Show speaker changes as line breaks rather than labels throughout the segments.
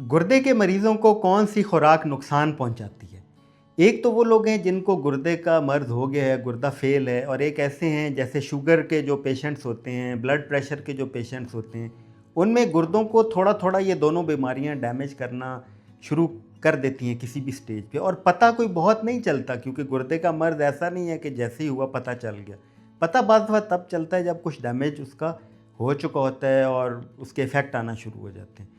गुर्दे के मरीज़ों को कौन सी खुराक नुकसान पहुंचाती है? एक तो वो लोग हैं जिनको गुर्दे का मर्ज़ हो गया है, गुर्दा फ़ेल है, और एक ऐसे हैं जैसे शुगर के जो पेशेंट्स होते हैं, ब्लड प्रेशर के जो पेशेंट्स होते हैं, उनमें गुर्दों को थोड़ा-थोड़ा ये दोनों बीमारियां डैमेज करना शुरू कर देती हैं किसी भी स्टेज पे, और पता कोई बहुत नहीं चलता, क्योंकि गुर्दे का मर्ज़ ऐसा नहीं है कि जैसे ही हुआ पता चल गया। पता बात दफ़ा तब चलता है जब कुछ डैमेज उसका हो चुका होता है और उसके इफ़ेक्ट आना शुरू हो जाते हैं।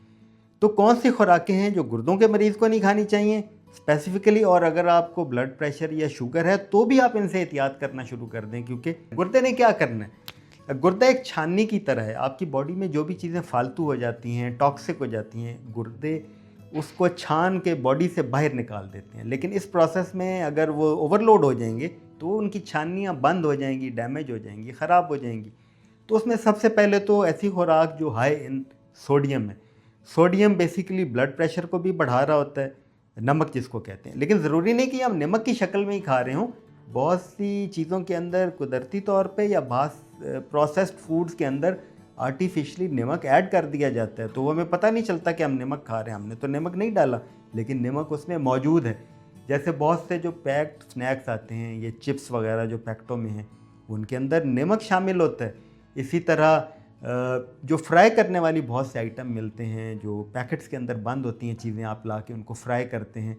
तो कौन सी खुराकें हैं जो गुर्दों के मरीज़ को नहीं खानी चाहिए स्पेसिफिकली, और अगर आपको ब्लड प्रेशर या शुगर है तो भी आप इनसे एहतियात करना शुरू कर दें, क्योंकि गुर्दे ने क्या करना है। गुर्दा एक छाननी की तरह है, आपकी बॉडी में जो भी चीज़ें फालतू हो जाती हैं, टॉक्सिक हो जाती हैं, गुर्दे उसको छान के बॉडी से बाहर निकाल देते हैं। लेकिन इस प्रोसेस में अगर वो ओवरलोड हो जाएंगे तो उनकी छाननियाँ बंद हो जाएंगी, डैमेज हो जाएंगी, ख़राब हो जाएंगी। तो उसमें सबसे पहले तो ऐसी खुराक जो हाई इन सोडियम है। सोडियम बेसिकली ब्लड प्रेशर को भी बढ़ा रहा होता है, नमक जिसको कहते हैं। लेकिन ज़रूरी नहीं कि हम नमक की शक्ल में ही खा रहे हों। बहुत सी चीज़ों के अंदर कुदरती तौर पे या प्रोसेस्ड फूड्स के अंदर आर्टिफिशियली नमक ऐड कर दिया जाता है, तो वो हमें पता नहीं चलता कि हम नमक खा रहे हैं। हमने तो नमक नहीं डाला, लेकिन नमक उसमें मौजूद है। जैसे बहुत से जो पैक्ड स्नैक्स आते हैं, ये चिप्स वगैरह जो पैकेटों में हैं, उनके अंदर नमक शामिल होता है। इसी तरह जो फ्राई करने वाली बहुत से आइटम मिलते हैं, जो पैकेट्स के अंदर बंद होती हैं चीज़ें, आप ला के उनको फ्राई करते हैं,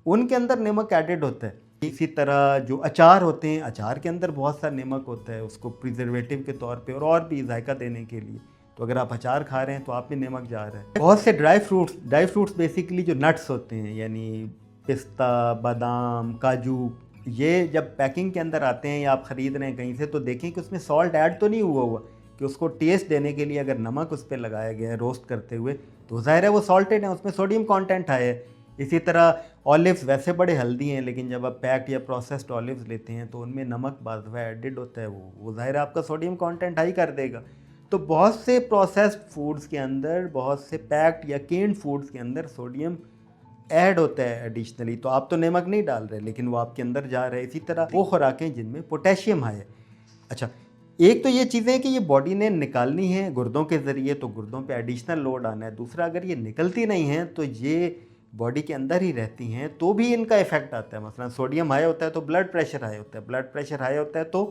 उनके अंदर नमक एडेड होता है। इसी तरह जो अचार होते हैं, अचार के अंदर बहुत सा नमक होता है, उसको प्रिजर्वेटिव के तौर पे और भी जायका देने के लिए। तो अगर आप अचार खा रहे हैं तो आप में नमक जा रहा है। बहुत से ड्राई फ्रूट्स बेसिकली जो नट्स होते हैं, यानी पिस्ता, बादाम, काजू, ये जब पैकिंग के अंदर आते हैं या आप ख़रीद रहे हैं कहीं से, तो देखें कि उसमें सॉल्ट ऐड तो नहीं हुआ कि उसको टेस्ट देने के लिए अगर नमक उस पर लगाया गया है रोस्ट करते हुए, तो ज़ाहिर है वो सॉल्टेड है, उसमें सोडियम कंटेंट है। इसी तरह ऑलिव्स वैसे बड़े हेल्दी हैं, लेकिन जब आप पैक्ड या प्रोसेस्ड ऑलिव्स लेते हैं तो उनमें नमक बाद में एडिड होता है, वो ज़ाहिर है आपका सोडियम कंटेंट हाई कर देगा। तो बहुत से प्रोसेस्ड फूड्स के अंदर, बहुत से पैक्ड या केन्ड फूड्स के अंदर सोडियम ऐड होता है एडिशनली। तो आप तो नमक नहीं डाल रहे, लेकिन वो आपके अंदर जा रहा है। इसी तरह वो खुराकें जिनमें पोटेशियम हाई है। अच्छा, एक तो ये चीज़ें हैं कि ये बॉडी ने निकालनी है गुर्दों के ज़रिए, तो गुर्दों पे एडिशनल लोड आना है। दूसरा, अगर ये निकलती नहीं हैं तो ये बॉडी के अंदर ही रहती हैं, तो भी इनका इफेक्ट आता है। मसलन सोडियम हाई होता है तो ब्लड प्रेशर हाई होता है, ब्लड प्रेशर हाई होता है तो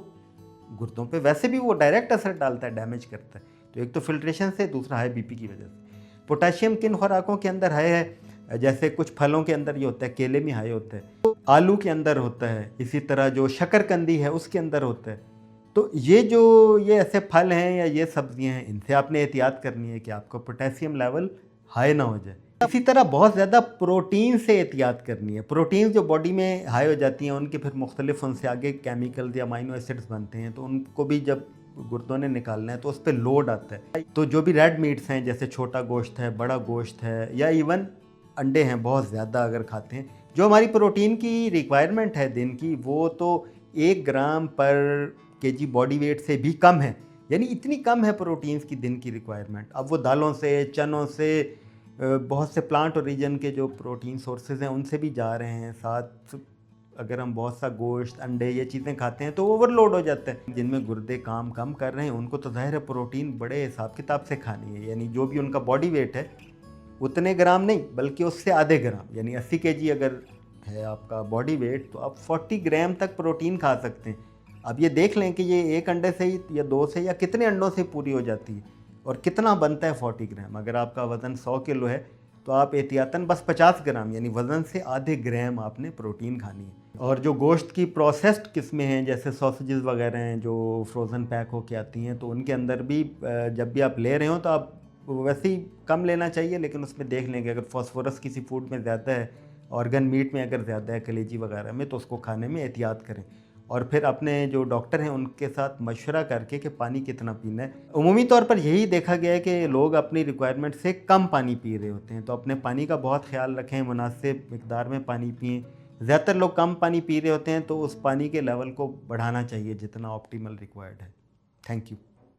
गुर्दों पे वैसे भी वो डायरेक्ट असर डालता है, डैमेज करता है। तो एक तो फिल्ट्रेशन से, दूसरा हाई बीपी की वजह से। पोटेशियम किन खुराकों के अंदर हाई है? जैसे कुछ फलों के अंदर ये होता है, केले में हाई होता है, तो आलू के अंदर होता है। इसी तरह जो शकरकंदी है उसके अंदर होता है। तो ये ऐसे फल हैं या ये सब्जियां हैं, इनसे आपने एहतियात करनी है कि आपका पोटेशियम लेवल हाई ना हो जाए। इसी तरह बहुत ज़्यादा प्रोटीन से एहतियात करनी है। प्रोटीन जो बॉडी में हाई हो जाती हैं, उनके फिर मुख्तलिफ उनसे आगे केमिकल्स या अमाइनो एसिड्स बनते हैं, तो उनको भी जब गुर्दों ने निकालना है तो उस पर लोड आता है। तो जो भी रेड मीट्स हैं, जैसे छोटा गोश्त है, बड़ा गोश्त है, या इवन अंडे हैं, बहुत ज़्यादा अगर खाते हैं, जो हमारी प्रोटीन की रिक्वायरमेंट है दिन की, वो तो 1 ग्राम पर केजी बॉडी वेट से भी कम है। यानी इतनी कम है प्रोटीन्स की दिन की रिक्वायरमेंट। अब वो दालों से, चनों से, बहुत से प्लांट ओरिजिन के जो प्रोटीन सोर्सेज हैं उनसे भी जा रहे हैं। साथ अगर हम बहुत सा गोश्त, अंडे, ये चीज़ें खाते हैं तो ओवरलोड हो जाता है। जिनमें गुर्दे काम कम कर रहे हैं उनको तो ज़ाहिर है प्रोटीन बड़े हिसाब किताब से खानी है। यानी जो भी उनका बॉडी वेट है उतने ग्राम नहीं, बल्कि उससे आधे ग्राम, यानी 80 केजी अगर है आपका बॉडी वेट, तो आप 40 ग्राम तक प्रोटीन खा सकते हैं। अब ये देख लें कि ये 1 अंडे से ही या 2 से या कितने अंडों से पूरी हो जाती है, और कितना बनता है 40 ग्राम। अगर आपका वज़न 100 किलो है तो आप एहतियातन बस 50 ग्राम, यानी वज़न से आधे ग्राम आपने प्रोटीन खानी है। और जो गोश्त की प्रोसेस्ड किस्में हैं, जैसे सॉसेजेस वगैरह हैं जो फ्रोज़न पैक होके आती हैं, तो उनके अंदर भी जब भी आप ले रहे हो तो आप वैसे ही कम लेना चाहिए, लेकिन उसमें देख लेंगे अगर फॉस्फोरस किसी फूड में ज़्यादा है, ऑर्गन मीट में अगर ज़्यादा है, कलेजी वगैरह में, तो उसको खाने में एहतियात करें। और फिर अपने जो डॉक्टर हैं उनके साथ मशवरा करके कि पानी कितना पीना है। उमूमी तौर पर यही देखा गया है कि लोग अपनी रिक्वायरमेंट से कम पानी पी रहे होते हैं, तो अपने पानी का बहुत ख्याल रखें, मुनासिब मिकदार में पानी पिएँ। ज़्यादातर लोग कम पानी पी रहे होते हैं, तो उस पानी के लेवल को बढ़ाना चाहिए जितना ऑप्टिमल रिक्वायर्ड है। Thank you.